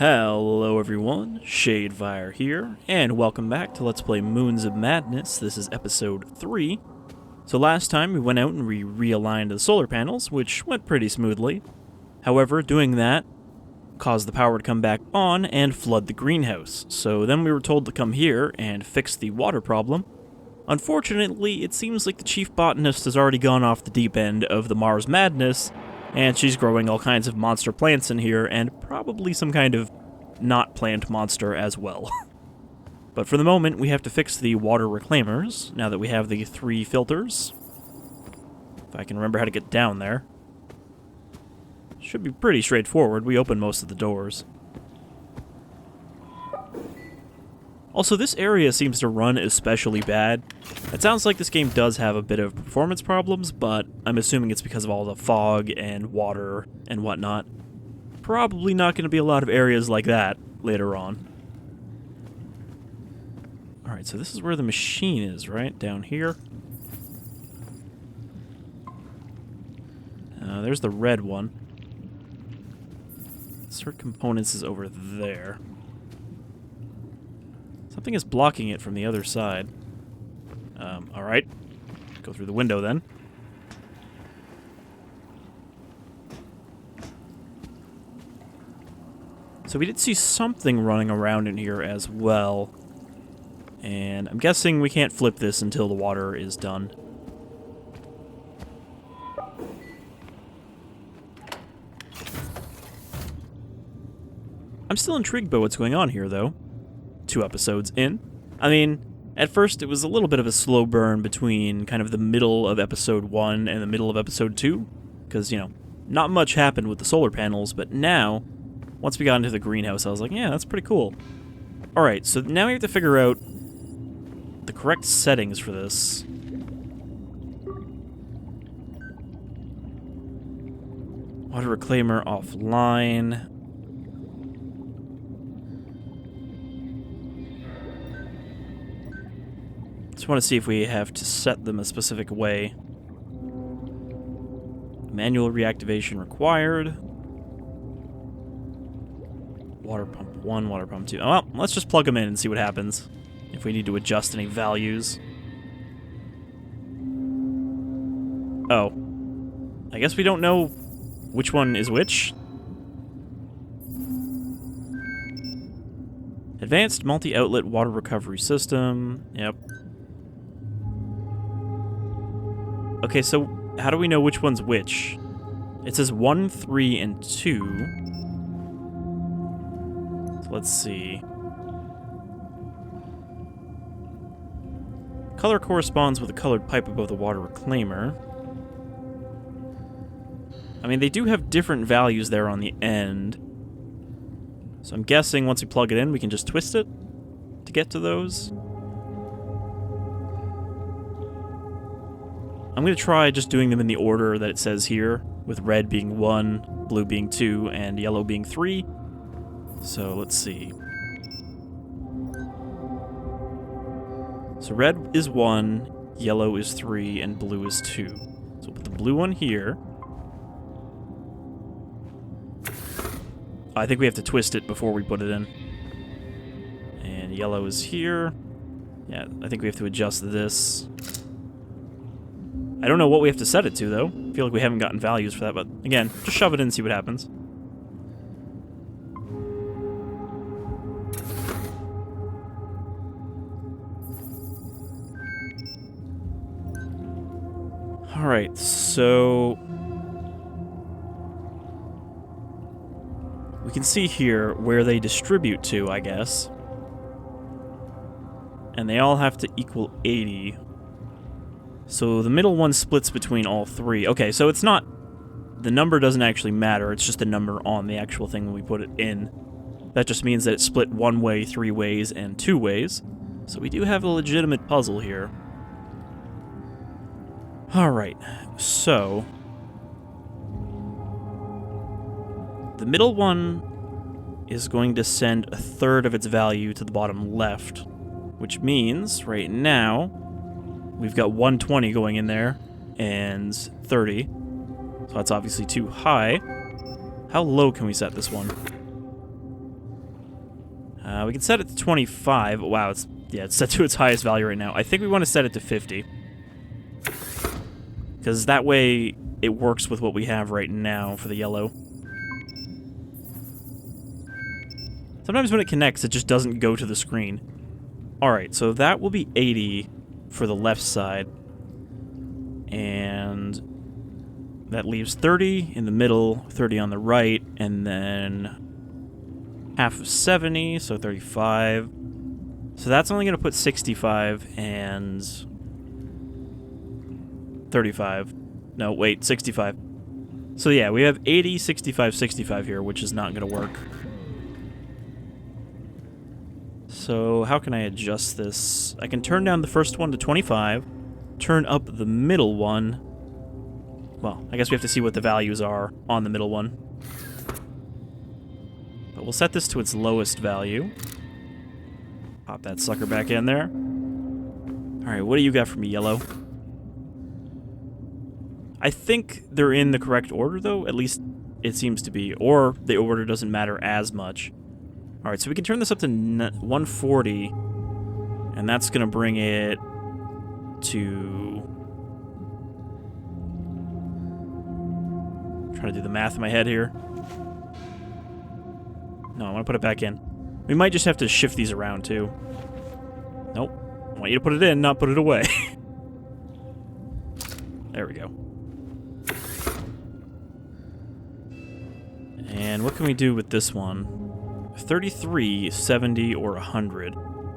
Hello everyone, Shadefyre here, and welcome back to Let's Play Moons of Madness. This is episode 3. So last time we went out and we realigned the solar panels, which went pretty smoothly. However, doing that caused the power to come back on and flood the greenhouse. So then we were told to come here and fix the water problem. Unfortunately, it seems like the chief botanist has already gone off the deep end of the Mars madness, and she's growing all kinds of monster plants in here, and probably some kind of not plant monster as well. But for the moment, we have to fix the water reclaimers, now that we have the 3 filters. If I can remember how to get down there. Should be pretty straightforward. We open most of the doors. Also, this area seems to run especially bad. It sounds like this game does have a bit of performance problems, but I'm assuming it's because of all the fog and water and whatnot. Probably not going to be a lot of areas like that later on. Alright, so this is where the machine is, right? Down here. There's the red one. Insert components is over there. Something is blocking it from the other side. Alright. Go through the window then. So we did see something running around in here as well. And I'm guessing we can't flip this until the water is done. I'm still intrigued by what's going on here, though. 2 episodes in. I mean, at first it was a little bit of a slow burn between kind of the middle of episode 1 and the middle of episode 2, because, you know, not much happened with the solar panels, but now, once we got into the greenhouse, I was like, yeah, that's pretty cool. Alright, so now we have to figure out the correct settings for this. Water reclaimer offline. Just want to see if we have to set them a specific way. Manual reactivation required. Water pump 1, water pump 2. Oh, well, let's just plug them in and see what happens. If we need to adjust any values. Oh. I guess we don't know which one is which. Advanced multi-outlet water recovery system. Yep. Okay, so how do we know which one's which? It says 1, 3, and 2. So let's see. Color corresponds with a colored pipe above the water reclaimer. I mean, they do have different values there on the end. So I'm guessing once we plug it in, we can just twist it to get to those. I'm going to try just doing them in the order that it says here, with red being 1, blue being 2, and yellow being 3. So let's see. So red is 1, yellow is 3, and blue is 2. So we'll put the blue one here. I think we have to twist it before we put it in. And yellow is here. Yeah, I think we have to adjust this. I don't know what we have to set it to, though. I feel like we haven't gotten values for that, but again, just shove it in and see what happens. Alright, so we can see here where they distribute to, I guess. And they all have to equal 80. So the middle one splits between all 3. Okay, so it's not... The number doesn't actually matter, it's just a number on the actual thing when we put it in. That just means that it's split 1 way, 3 ways, and 2 ways. So we do have a legitimate puzzle here. Alright, so... The middle one is going to send 1/3 of its value to the bottom left, which means, right now, we've got 120 going in there, and 30. So that's obviously too high. How low can we set this one? We can set it to 25. Wow, it's set to its highest value right now. I think we want to set it to 50. Because that way it works with what we have right now for the yellow. Sometimes when it connects, it just doesn't go to the screen. Alright, so that will be 80 for the left side. And that leaves 30 in the middle, 30 on the right, and then half of 70, so 35. So that's only going to put 65 and 35. No, wait, 65. So yeah, we have 80, 65, 65 here, which is not going to work. So how can I adjust this? I can turn down the first one to 25, turn up the middle one. Well, I guess we have to see what the values are on the middle one. But we'll set this to its lowest value. Pop that sucker back in there. Alright, what do you got for me, yellow? I think they're in the correct order, though. At least it seems to be. Or the order doesn't matter as much. Alright, so we can turn this up to 140. And that's going to bring it to... I'm trying to do the math in my head here. No, I want to put it back in. We might just have to shift these around, too. Nope. I want you to put it in, not put it away. There we go. And what can we do with this one? 33, 70, or 100.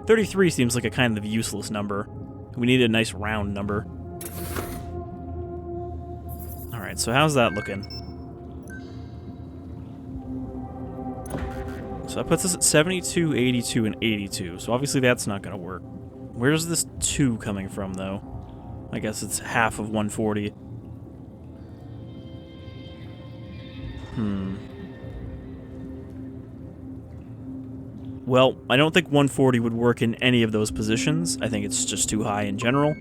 33 seems like a kind of useless number. We need a nice round number. Alright, so how's that looking? So that puts us at 72, 82, and 82. So obviously that's not going to work. Where's this 2 coming from, though? I guess it's half of 140. Well, I don't think 140 would work in any of those positions. I think it's just too high in general.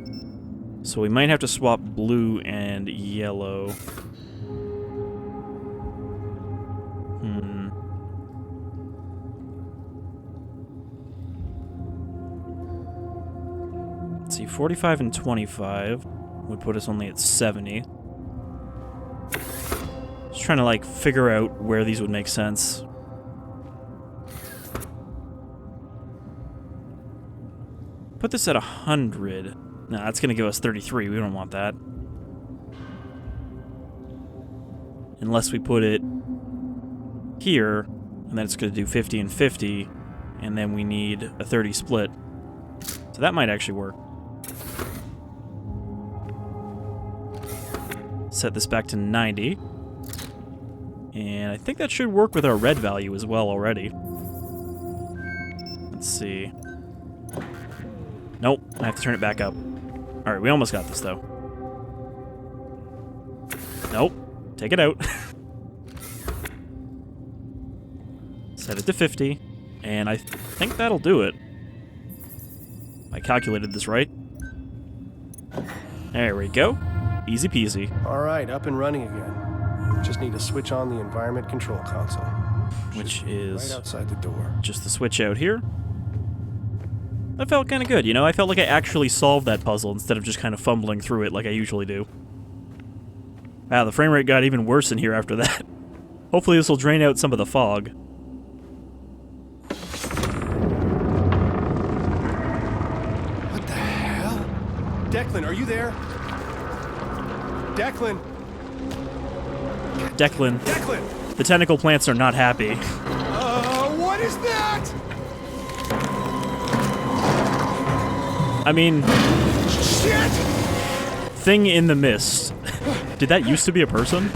So we might have to swap blue and yellow. Let's see, 45 and 25 would put us only at 70. Just trying to, like, figure out where these would make sense. Put this at 100. Nah, that's going to give us 33. We don't want that. Unless we put it here, and then it's going to do 50 and 50, and then we need a 30 split. So that might actually work. Set this back to 90. And I think that should work with our red value as well already. Let's see. Nope, I have to turn it back up. Alright, we almost got this, though. Nope, take it out. Set it to 50, and I think that'll do it. I calculated this right. There we go. Easy peasy. Alright, up and running again. Just need to switch on the environment control console. Which is right outside the door. Just the switch out here. That felt kind of good, you know? I felt like I actually solved that puzzle instead of just kind of fumbling through it like I usually do. Wow, the frame rate got even worse in here after that. Hopefully this will drain out some of the fog. What the hell? Declan, are you there? Declan! Declan. Declan! The tentacle plants are not happy. What is that? I mean... Shit! Thing in the mist. Did that used to be a person?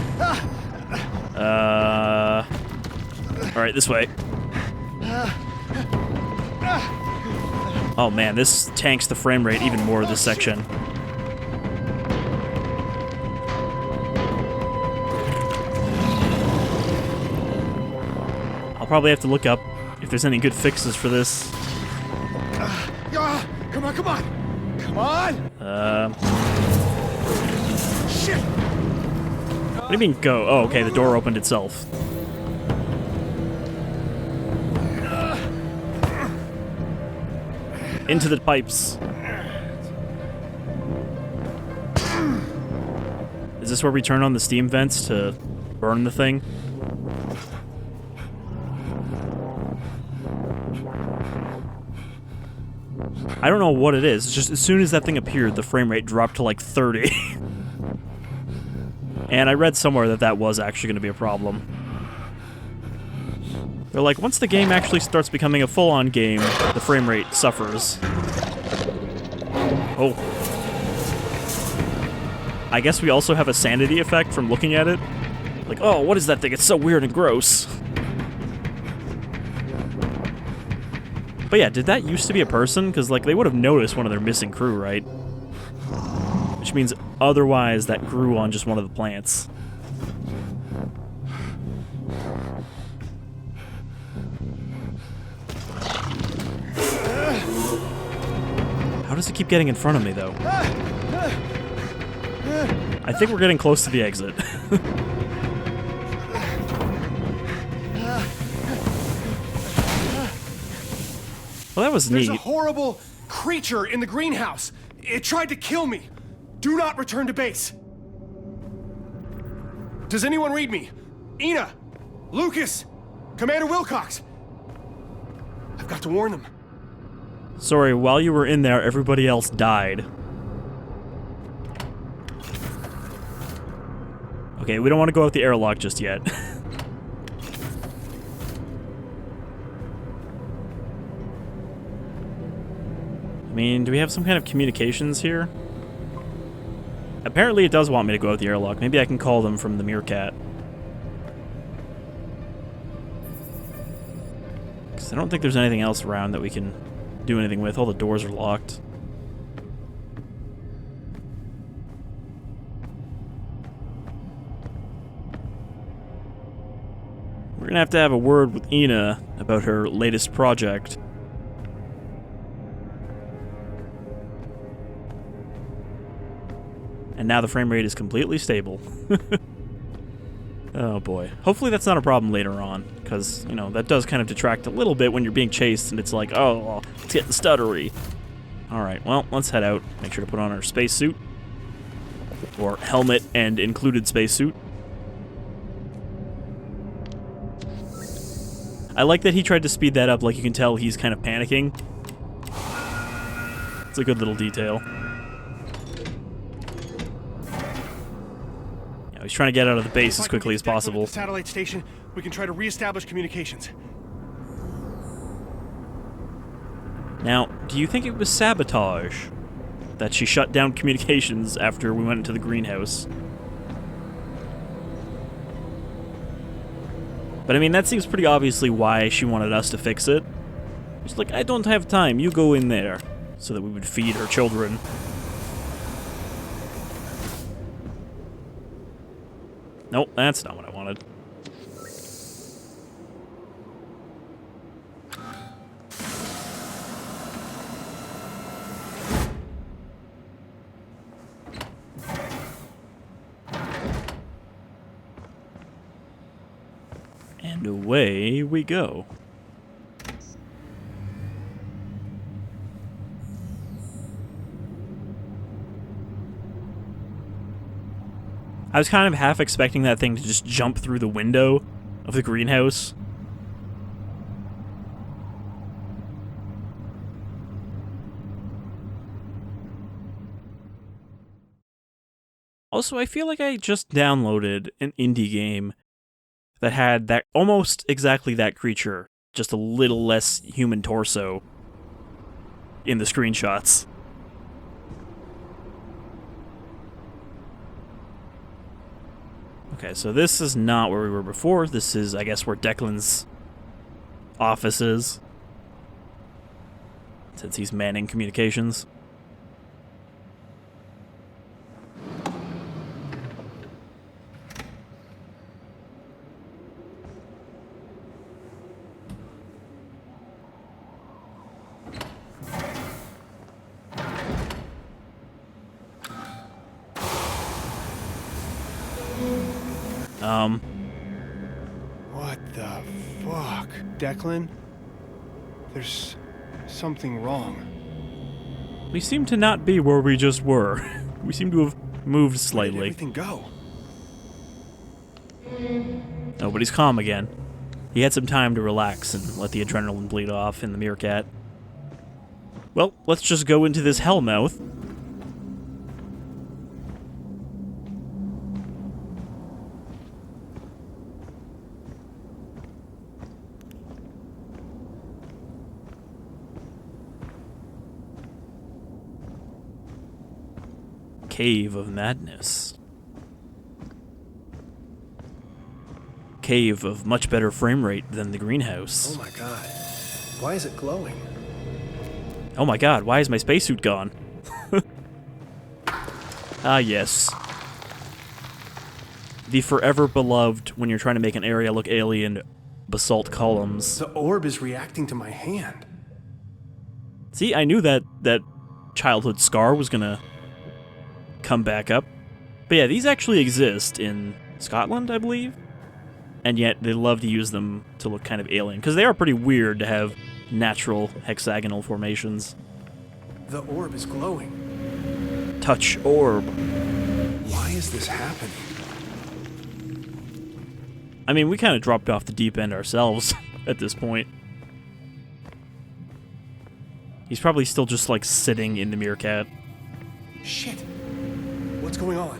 Alright, this way. Oh man, this tanks the frame rate even more, this section. I'll probably have to look up if there's any good fixes for this. Come on, come on! Come on! Shit! What do you mean go? Oh, okay, the door opened itself. Into the pipes. Is this where we turn on the steam vents to burn the thing? I don't know what it is. It's just as soon as that thing appeared, the frame rate dropped to like 30. And I read somewhere that that was actually going to be a problem. They're like, once the game actually starts becoming a full-on game, the frame rate suffers. Oh. I guess we also have a sanity effect from looking at it. Like, oh, what is that thing? It's so weird and gross. But yeah, did that used to be a person? Because, like, they would have noticed one of their missing crew, right? Which means otherwise that grew on just one of the plants. How does it keep getting in front of me, though? I think we're getting close to the exit. Well, that was neat. There's a horrible creature in the greenhouse. It tried to kill me. Do not return to base. Does anyone read me? Ina! Lucas! Commander Wilcox! I've got to warn them. Sorry, while you were in there, everybody else died. Okay, we don't want to go out the airlock just yet. I mean, do we have some kind of communications here? Apparently it does want me to go out the airlock. Maybe I can call them from the meerkat. Because I don't think there's anything else around that we can do anything with. All the doors are locked. We're gonna have a word with Ina about her latest project. And now the frame rate is completely stable. Oh boy. Hopefully that's not a problem later on, because, you know, that does kind of detract a little bit when you're being chased and it's like, oh, it's getting stuttery. Alright, well, let's head out. Make sure to put on our spacesuit. Or helmet and included spacesuit. I like that he tried to speed that up, like you can tell he's kind of panicking. It's a good little detail. Yeah, he's trying to get out of the base as quickly as possible. At the satellite station, we can try to reestablish communications. Now, do you think it was sabotage that she shut down communications after we went into the greenhouse? But I mean, that seems pretty obviously why she wanted us to fix it. She's like, I don't have time, you go in there. So that we would feed her children. Nope, that's not what I wanted. And away we go. I was kind of half expecting that thing to just jump through the window of the greenhouse. Also, I feel like I just downloaded an indie game that had that almost exactly that creature, just a little less human torso in the screenshots. Okay, so this is not where we were before. This is, I guess, where Declan's office is, since he's manning communications. What the fuck? Declan? There's something wrong. We seem to not be where we just were. We seem to have moved Where did slightly. everything go? Oh, but he's calm again. He had some time to relax and let the adrenaline bleed off in the meerkat. Well, let's just go into this Hellmouth. Cave of Madness. Cave of much better frame rate than the greenhouse. Oh my god. Why is it glowing? Oh my god, why is my spacesuit gone? Ah, yes. The forever beloved, when you're trying to make an area look alien, basalt columns. The orb is reacting to my hand. See, I knew that childhood scar was gonna come back up. But yeah, these actually exist in Scotland, I believe. And yet they love to use them to look kind of alien, because they are pretty weird to have natural hexagonal formations. The orb is glowing. Touch orb. Why is this happening? I mean, we kind of dropped off the deep end ourselves at this point. He's probably still just, like, sitting in the meerkat. Shit. What's going on?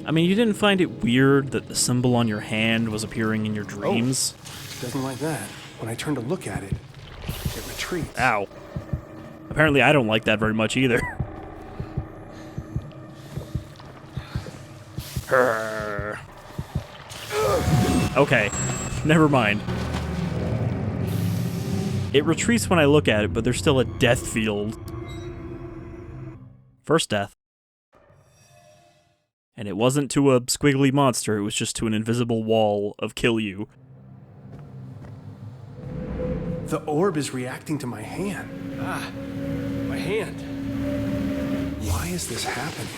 I mean, you didn't find it weird that the symbol on your hand was appearing in your dreams? Oh, doesn't like that. When I turn to look at it, it retreats. Ow. Apparently I don't like that very much either. Okay, never mind. It retreats when I look at it, but there's still a death field. First death. And it wasn't to a squiggly monster, it was just to an invisible wall of kill you. The orb is reacting to my hand. Ah, my hand. Why is this happening?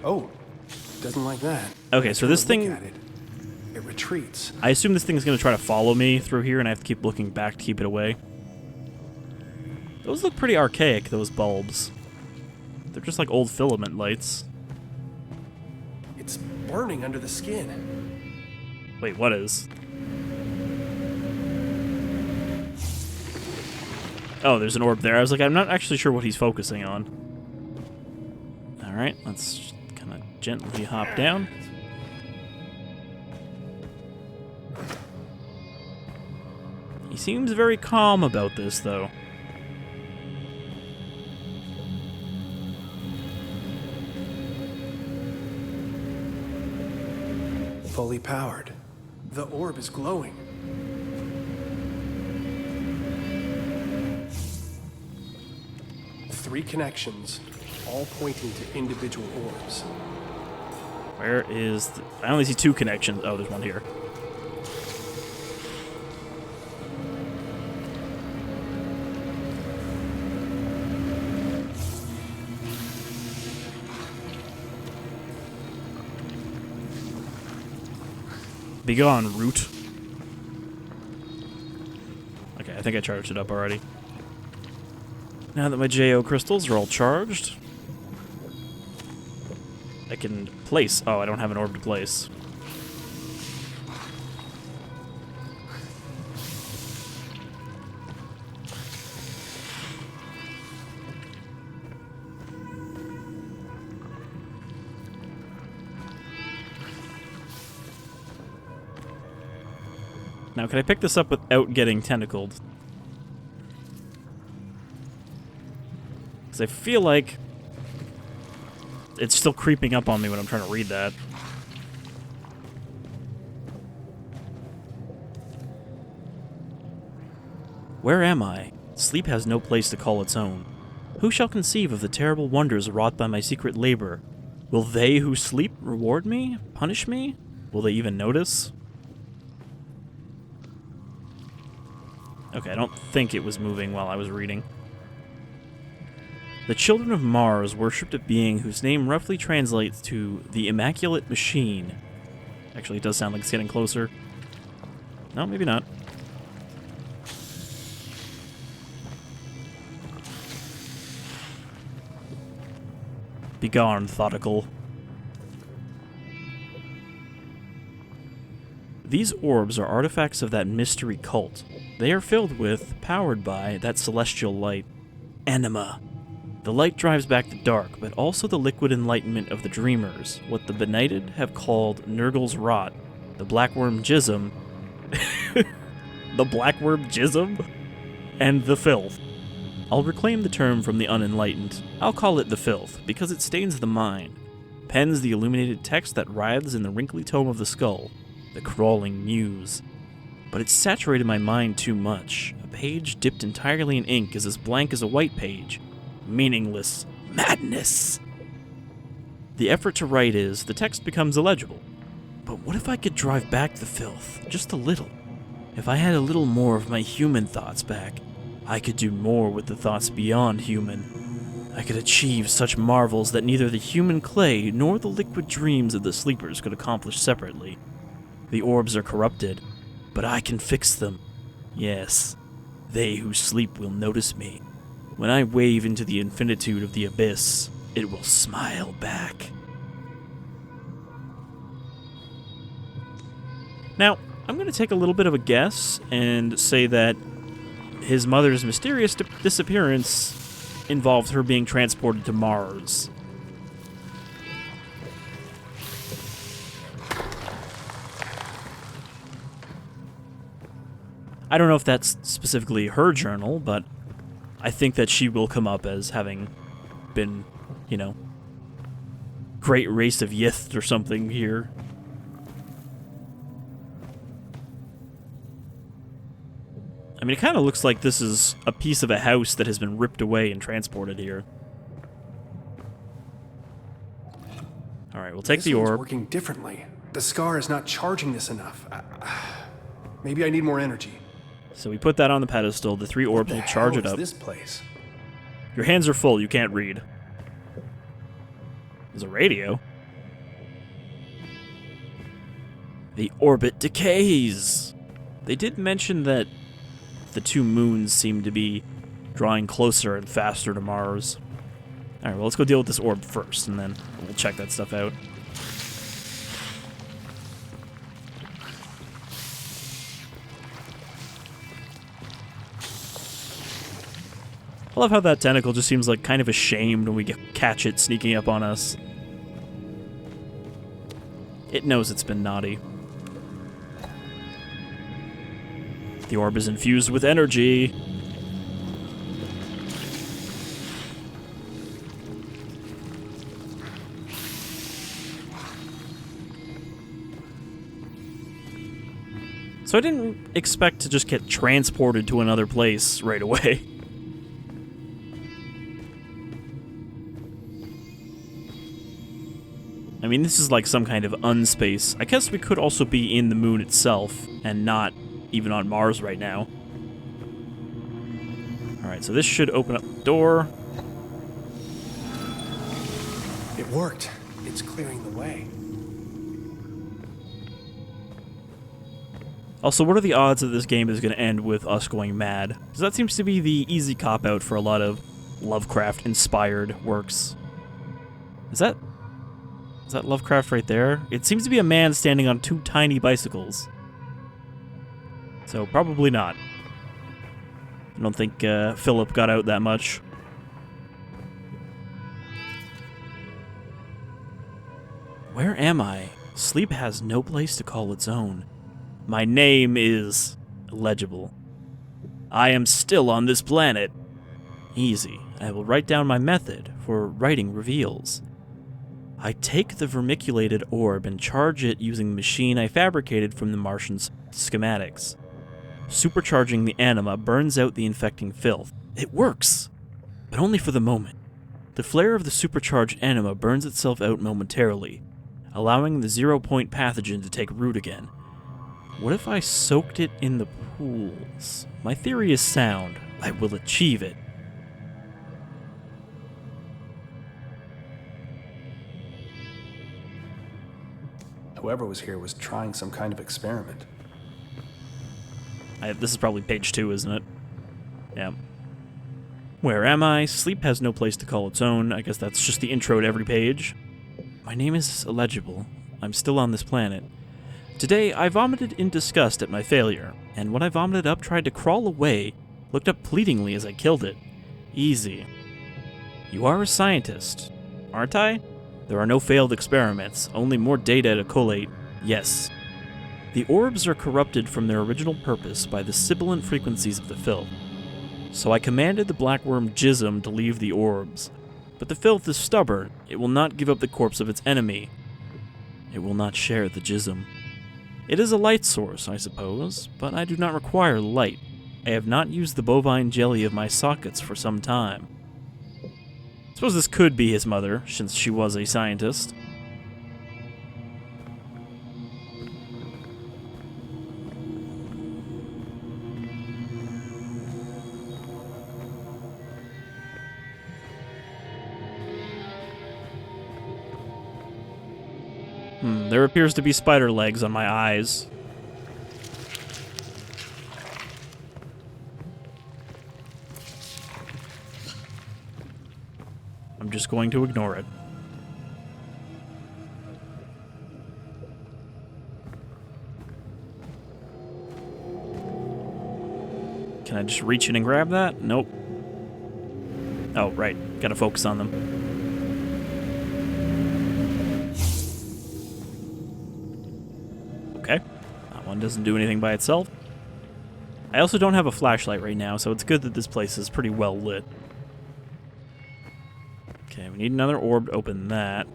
Oh, doesn't like that. Okay, so this thing... It retreats. I assume this thing is going to try to follow me through here, and I have to keep looking back to keep it away. Those look pretty archaic, those bulbs. They're just like old filament lights. It's burning under the skin. Wait, what is? Oh, there's an orb there. I was like, I'm not actually sure what he's focusing on. Alright, let's kind of gently hop down. He seems very calm about this, though. Fully powered. The orb is glowing. Three connections, all pointing to individual orbs. Where is the... I only see two connections. Oh, there's one here. Begone, root. Okay, I think I charged it up already. Now that my JO crystals are all charged, I can place... Oh, I don't have an orb to place. Now, can I pick this up without getting tentacled? Because I feel like it's still creeping up on me when I'm trying to read that. Where am I? Sleep has no place to call its own. Who shall conceive of the terrible wonders wrought by my secret labor? Will they who sleep reward me? Punish me? Will they even notice? Okay, I don't think it was moving while I was reading. The children of Mars worshipped a being whose name roughly translates to the Immaculate Machine. Actually, it does sound like it's getting closer. No, maybe not. Begone, Thoughtful. These orbs are artifacts of that mystery cult. They are filled with, powered by, that celestial light, anima. The light drives back the dark, but also the liquid enlightenment of the dreamers, what the benighted have called Nurgle's rot, the blackworm jism, the blackworm jism, and the filth. I'll reclaim the term from the unenlightened. I'll call it the filth, because it stains the mind, pens the illuminated text that writhes in the wrinkly tome of the skull, the crawling muse. But it's saturated my mind too much. A page dipped entirely in ink is as blank as a white page. Meaningless madness. The effort to write is, the text becomes illegible. But what if I could drive back the filth, just a little? If I had a little more of my human thoughts back, I could do more with the thoughts beyond human. I could achieve such marvels that neither the human clay nor the liquid dreams of the sleepers could accomplish separately. The orbs are corrupted, but I can fix them. Yes, they who sleep will notice me. When I wave into the infinitude of the abyss, it will smile back. Now, I'm going to take a little bit of a guess and say that his mother's mysterious disappearance involved her being transported to Mars. I don't know if that's specifically her journal, but I think that she will come up as having been, great race of Yith or something here. I mean, it kind of looks like this is a piece of a house that has been ripped away and transported here. Alright, we'll take the orb. This one's working differently. The scar is not charging this enough. Maybe I need more energy. So we put that on the pedestal. The 3 orbs will charge it up. What the hell is this place? Your hands are full. You can't read. There's a radio. The orbit decays. They did mention that the 2 moons seem to be drawing closer and faster to Mars. Alright, well, let's go deal with this orb first, and then we'll check that stuff out. I love how that tentacle just seems like kind of ashamed when we catch it sneaking up on us. It knows it's been naughty. The orb is infused with energy. So I didn't expect to just get transported to another place right away. I mean, this is like some kind of unspace. I guess we could also be in the moon itself and not even on Mars right now. Alright, so this should open up the door. It worked. It's clearing the way. Also, what are the odds that this game is going to end with us going mad? Because that seems to be the easy cop-out for a lot of Lovecraft-inspired works. Is that Lovecraft right there? It seems to be a man standing on 2 tiny bicycles. So, probably not. I don't think Philip got out that much. Where am I? Sleep has no place to call its own. My name is illegible. I am still on this planet. Easy. I will write down my method for writing reveals. I take the vermiculated orb and charge it using the machine I fabricated from the Martian's schematics. Supercharging the anima burns out the infecting filth. It works! But only for the moment. The flare of the supercharged anima burns itself out momentarily, allowing the 0-point pathogen to take root again. What if I soaked it in the pools? My theory is sound. I will achieve it. Whoever was here was trying some kind of experiment. This is probably page 2, isn't it? Yeah. Where am I? Sleep has no place to call its own. I guess that's just the intro to every page. My name is illegible. I'm still on this planet. Today, I vomited in disgust at my failure, and when I vomited up, tried to crawl away, looked up pleadingly as I killed it. Easy. You are a scientist, aren't I? There are no failed experiments, only more data to collate. Yes. The orbs are corrupted from their original purpose by the sibilant frequencies of the filth. So I commanded the blackworm Jism to leave the orbs. But the filth is stubborn. It will not give up the corpse of its enemy. It will not share the Jism. It is a light source, I suppose, but I do not require light. I have not used the bovine jelly of my sockets for some time. I suppose this could be his mother, since she was a scientist. There appears to be spider legs on my eyes. I'm just going to ignore it. Can I just reach in and grab that? Nope. Oh, right. Gotta focus on them. Okay. That one doesn't do anything by itself. I also don't have a flashlight right now, so it's good that this place is pretty well lit. Okay, we need another orb to open that.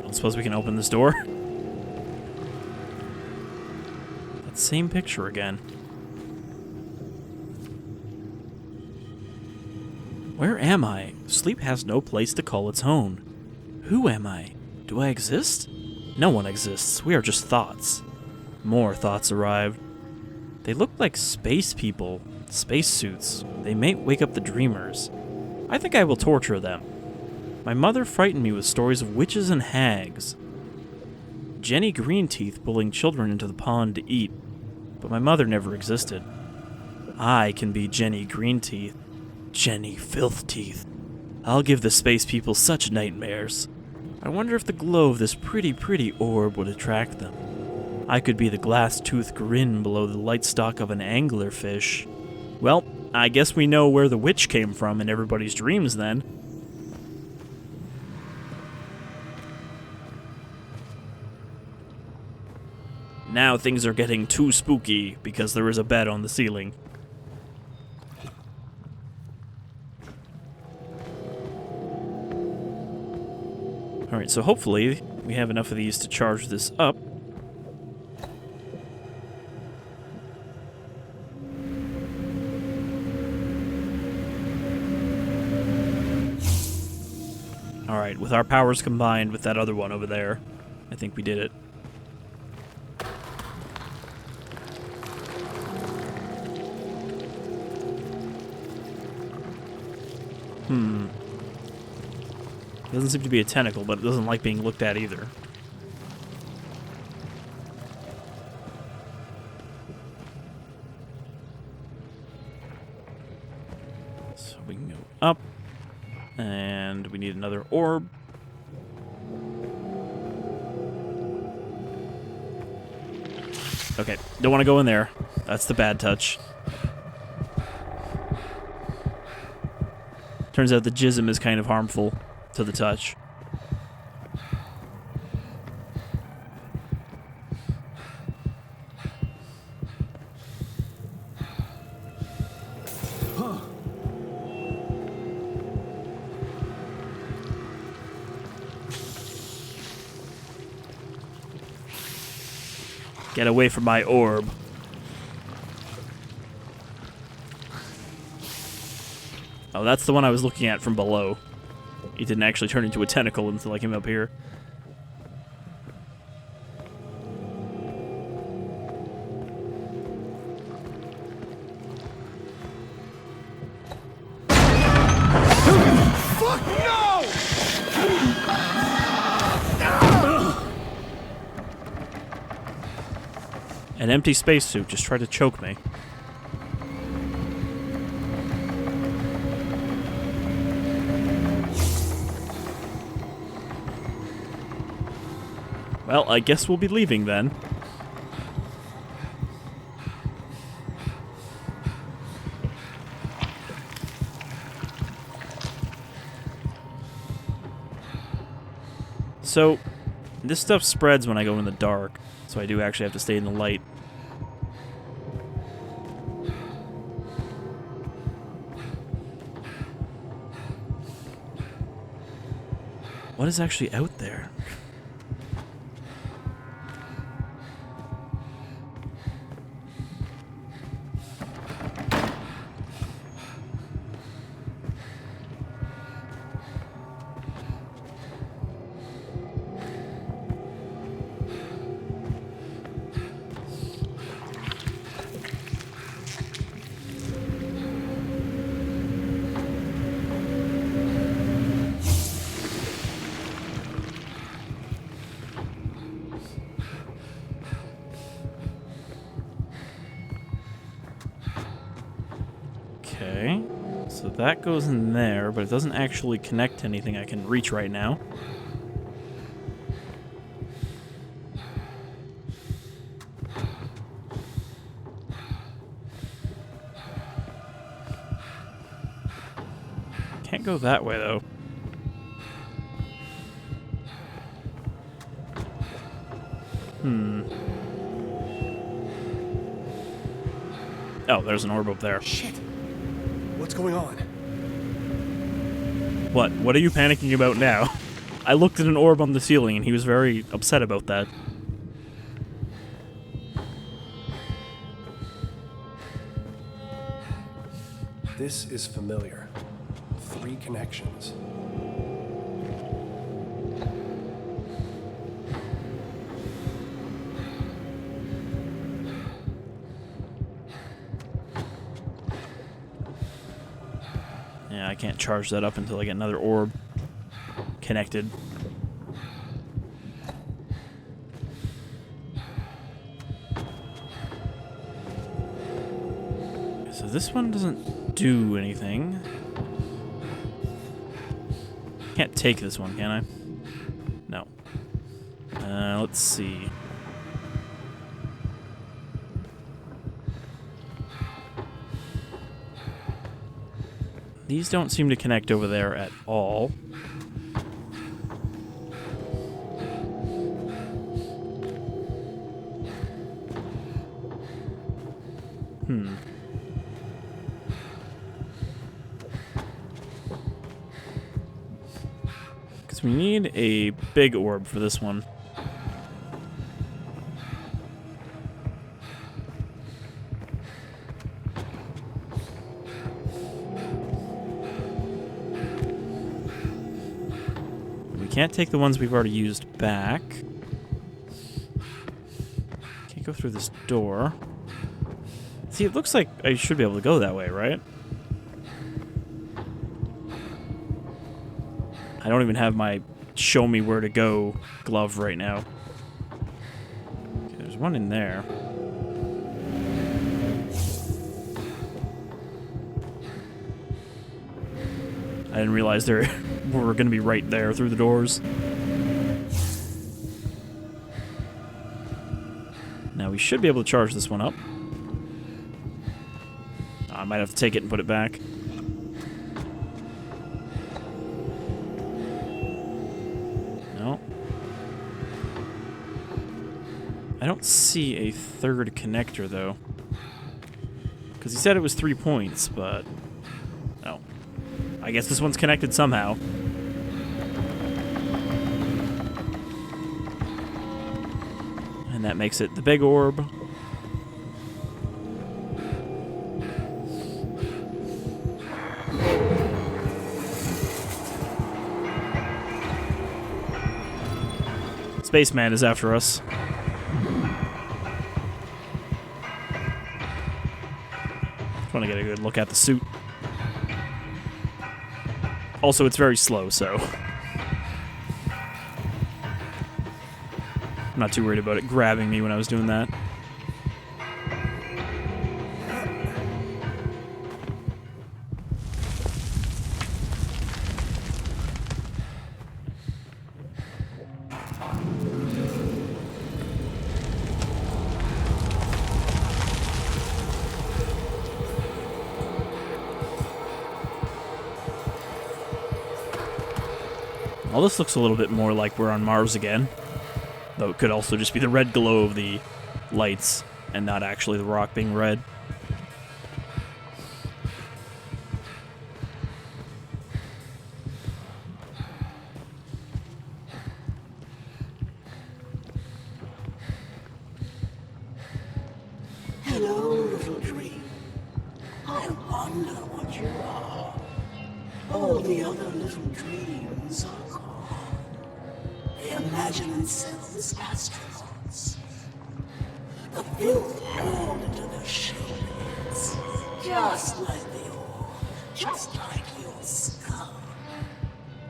I suppose we can open this door. That same picture again. Where am I? Sleep has no place to call its own. Who am I? Do I exist? No one exists. We are just thoughts. More thoughts arrived. They look like space people. Spacesuits. They may wake up the dreamers. I think I will torture them. My mother frightened me with stories of witches and hags. Jenny Greenteeth pulling children into the pond to eat. But my mother never existed. I can be Jenny Greenteeth. Jenny Filth-Teeth. I'll give the space people such nightmares. I wonder if the glow of this pretty orb would attract them. I could be the glass-toothed grin below the light stalk of an anglerfish. Well, I guess we know where the witch came from in everybody's dreams then. Now things are getting too spooky because there is a bed on the ceiling. Alright, so hopefully we have enough of these to charge this up. Alright, with our powers combined with that other one over there, I think we did it. Doesn't seem to be a tentacle, but it doesn't like being looked at either. So we can go up. And we need another orb. Okay, don't want to go in there. That's the bad touch. Turns out the jism is kind of harmful to the touch. Get away from my orb. Oh, that's the one I was looking at from below. He didn't actually turn into a tentacle until I came up here. Fuck no! An empty spacesuit just tried to choke me. Well, I guess we'll be leaving then. So, this stuff spreads when I go in the dark, so I do actually have to stay in the light. What is actually out there? Okay, so that goes in there, but it doesn't actually connect to anything I can reach right now. Can't go that way, though. Oh, there's an orb up there. Shit. What's going on? What? What are you panicking about now? I looked at an orb on the ceiling and he was very upset about that. This is familiar. 3 connections. Yeah, I can't charge that up until I get another orb connected. So this one doesn't do anything. Can't take this one, can I? No. Let's see. These don't seem to connect over there at all. Because we need a big orb for this one. Can't take the ones we've already used back. Can't go through this door. See, it looks like I should be able to go that way, right? I don't even have my show me where to go glove right now. Okay, there's one in there. I didn't realize there were going to be right there through the doors. Now we should be able to charge this one up. I might have to take it and put it back. No. I don't see a third connector, though. Because he said it was 3 points, but... Oh. I guess this one's connected somehow. And And that makes it the big orb. Spaceman is after us. Just want to get a good look at the suit. Also, it's very slow, so I'm not too worried about it grabbing me when I was doing that. Well, this looks a little bit more like we're on Mars again, though it could also just be the red glow of the lights and not actually the rock being red. Hello, little dream. I wonder what you are. All the other little dreams are gone. They imagine themselves as astronauts. The filth poured into their shoulders, just like the orb, just like your skull.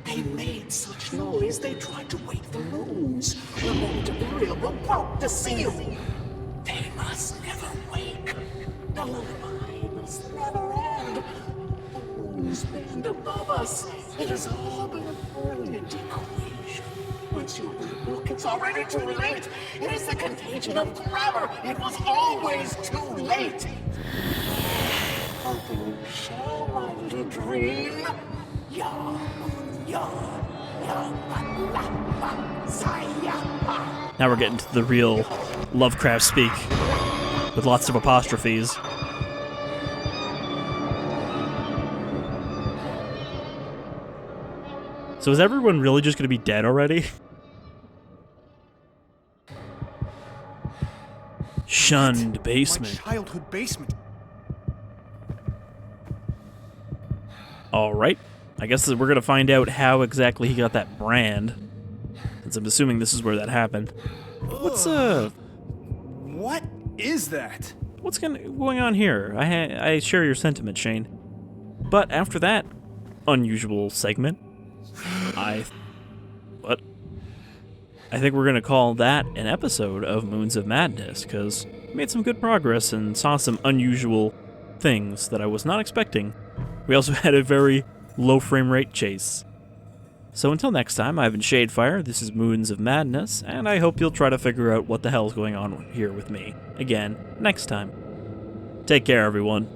They made such noise they tried to wake the moons. The moment of burial broke the seal. They must never wake. The lullaby must never end. Moons bend above us. It has all been a brilliant equation. Once you look, it's already too late. It is the contagion of grammar. It was always too late. Hoping you share my little dream. Now we're getting to the real Lovecraft speak, with lots of apostrophes. So is everyone really just going to be dead already? Shunned basement. My childhood basement. Alright. I guess we're going to find out how exactly he got that brand. Since I'm assuming this is where that happened. What's What is that? what's going on here? I share your sentiment, Shane. But after that unusual segment, I think we're going to call that an episode of Moons of Madness, because we made some good progress and saw some unusual things that I was not expecting. We also had a very low frame rate chase. So until next time, I've been Shadefyre, this is Moons of Madness, and I hope you'll try to figure out what the hell's going on here with me, again, next time. Take care, everyone.